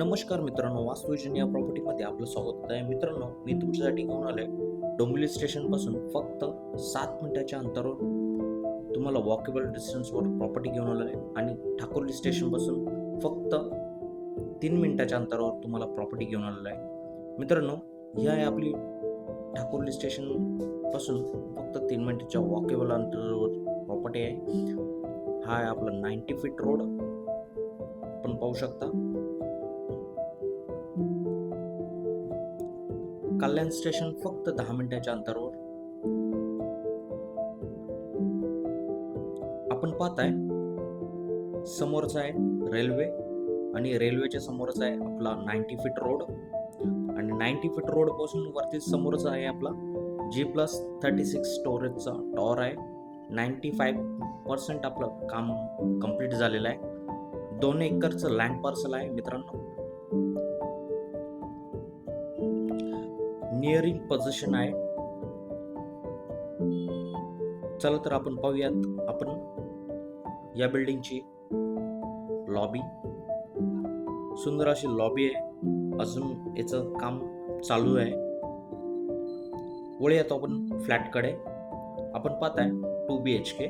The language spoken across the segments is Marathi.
नमस्कार मित्रांनो, वास्तुविजन या प्रॉपर्टीमध्ये आपलं स्वागत आहे. मित्रांनो, मी तुमच्यासाठी घेऊन आलोय डोंबिवली स्टेशन पासून फक्त 7 मिनिटाच्या अंतरावर तुम्हाला वॉकेबल डिस्टन्सवर प्रॉपर्टी घेऊन आलोय आणि ठाकुर्ली स्टेशन पासून फक्त 3 मिनिटाच्या अंतरावर तुम्हाला प्रॉपर्टी घेऊन आलेलं आहे. मित्रांनो, ही आहे आपली ठाकुर्ली स्टेशन पासून फक्त 3 मिनिटाच्या वॉकेबल अंतरावर प्रॉपर्टी आहे. हा आहे आपला 90 फीट रोड आपण पाहू शकता. कल्याण स्टेशन फक्त 10 मिनिटाच्या अंतरावर आपण पाहताय. समोरच आहे रेल्वे आणि रेल्वेच्या समोरच आहे आपला 90 फीट रोड आणि 90 फीट रोड पासून वरती समोरच आहे आपला G+36 स्टोरेजचा टॉवर आहे. 95% आपलं काम कंप्लीट झालेलं आहे. 2 एकरचं लँड पार्सल आहे मित्रांनो. नियरिंग पोझिशन आहे. चला तर आपण पाहूयात आपण या बिल्डिंगची लॉबी. सुंदर अशी लॉबी आहे. अजून याचं काम चालू आहे. वळूयात आपण फ्लॅटकडे. आपण पाहताय 2 BHK.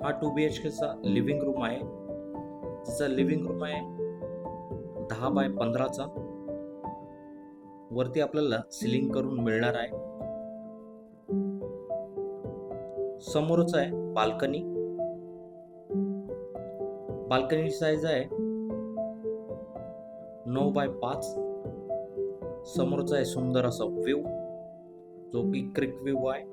हा 2 BHKचा लिव्हिंग रूम आहे. तिचा लिव्हिंग रूम आहे 10x15चा. वरती आपल्याला सिलिंग करून मिळणार आहे. समोरच आहे बाल्कनी. बाल्कनी साईज आहे 9x5. समोरचा आहे सुंदर असा व्ह्यू, जो की क्रिक व्ह्यू आहे.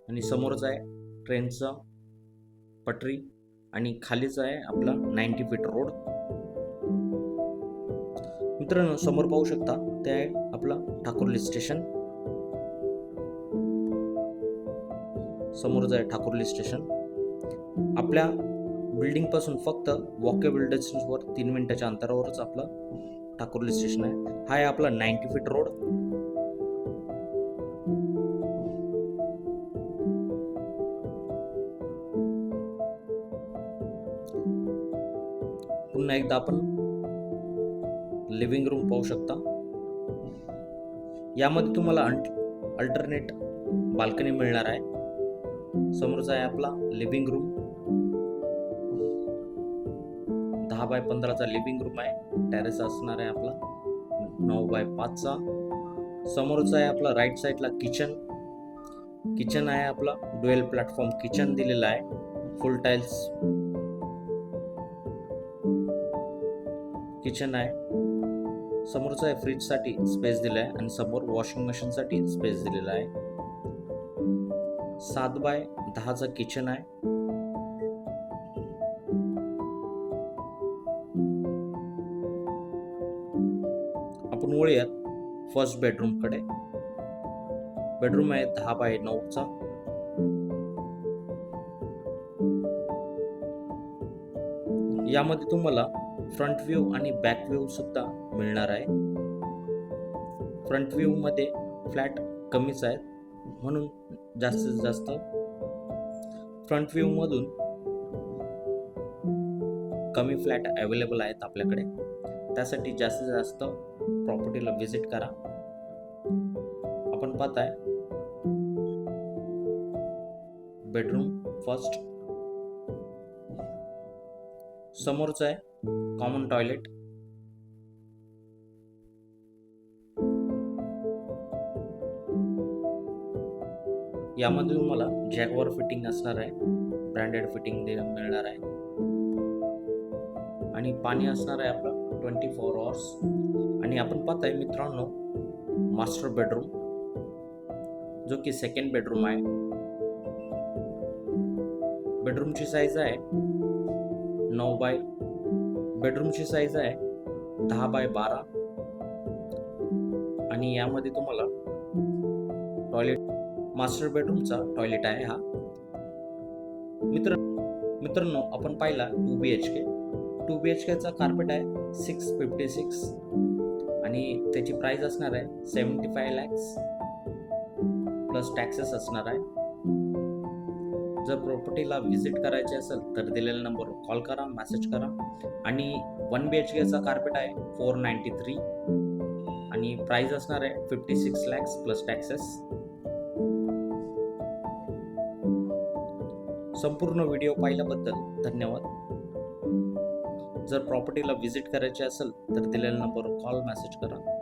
आणि समोरच आहे ट्रेनचा पटरी आणि खालीच आहे आपला 90 फीट रोड. मित्रांनो, समोर पाहू शकता ते आहे आपला ठाकुर्ली स्टेशन. समोरच आहे ठाकुर्ली स्टेशन. आपल्या बिल्डिंग पासून फक्त वॉकेबल डिस्टन्सवर 3 मिनिटाच्या अंतरावरच आपलं ठाकुर्ली स्टेशन आहे. हा आहे आपला 90 फीट रोड. पुन्हा एकदा आपण लिव्हिंग रूम पाहू शकता. यामध्ये तुम्हाला अल्टरनेट बाल्कनी मिळणार आहे. समोरचा आहे आपला लिव्हिंग रूम. 10x15चा लिव्हिंग रूम आहे. टेरेस असणार आहे आपला 9x5चा. समोरचा आहे आपला राईट साईडला किचन आहे आपला. ड्युएल प्लॅटफॉर्म किचन दिलेला आहे. फुल टाइल्स किचन आहे. समोरचा आहे फ्रीज साठी स्पेस दिला आहे आणि समोर वॉशिंग मशीन साठी स्पेस दिलेला आहे. 7x10चा किचन आहे. आपण वळूयात फर्स्ट बेडरूम कडे. बेडरूम आहे 10x9चा. यामध्ये तुम्हाला फ्रंट व्ह्यू आणि बॅक व्ह्यू सुद्धा मिळणार आहे. फ्रंट व्ह्यू मध्ये फ्लॅट कमीच आहेत, म्हणून जास्तीत जास्त फ्रंट व्ह्यू मधून कमी फ्लॅट अवेलेबल आहेत आपल्याकडे. त्यासाठी जास्तीत जास्त प्रॉपर्टीला व्हिजिट करा. आपण पाहताय बेडरूम फर्स्ट. समोरच आहे कॉमन टॉयलेट. यामध्ये तुम्हाला जॅगवार फिटिंग असणार आहे. ब्रँडेड फिटिंग मिळणार आहे आणि पाणी असणार आहे आपलं 24 hours. आणि आपण पाहताय मित्रांनो मास्टर बेडरूम, जो की सेकंड बेडरूम आहे. बेडरूमची साईज आहे 10x12 आणि यामध्ये तुम्हाला टॉयलेट, मास्टर बेडरूमचा टॉयलेट आहे हा. मित्रांनो, आपण पाहिला 2 BHK. 2 BHKचा कार्पेट आहे 656 आणि त्याची प्राइस असणार आहे 75 lakhs प्लस टॅक्सेस असणार आहे. जर प्रॉपर्टीला व्हिजिट करायची असेल तर दिलेल्या नंबरवर कॉल करा, मेसेज करा. आणि 1 BHKचा कार्पेट आहे 493 आणि प्राइस असणार आहे 56 lakhs प्लस टॅक्सेस. संपूर्ण व्हिडिओ पाहिल्याबद्दल धन्यवाद. जर प्रॉपर्टीला व्हिजिट करायची असेल तर दिलेल्या नंबरवर कॉल, मेसेज करा.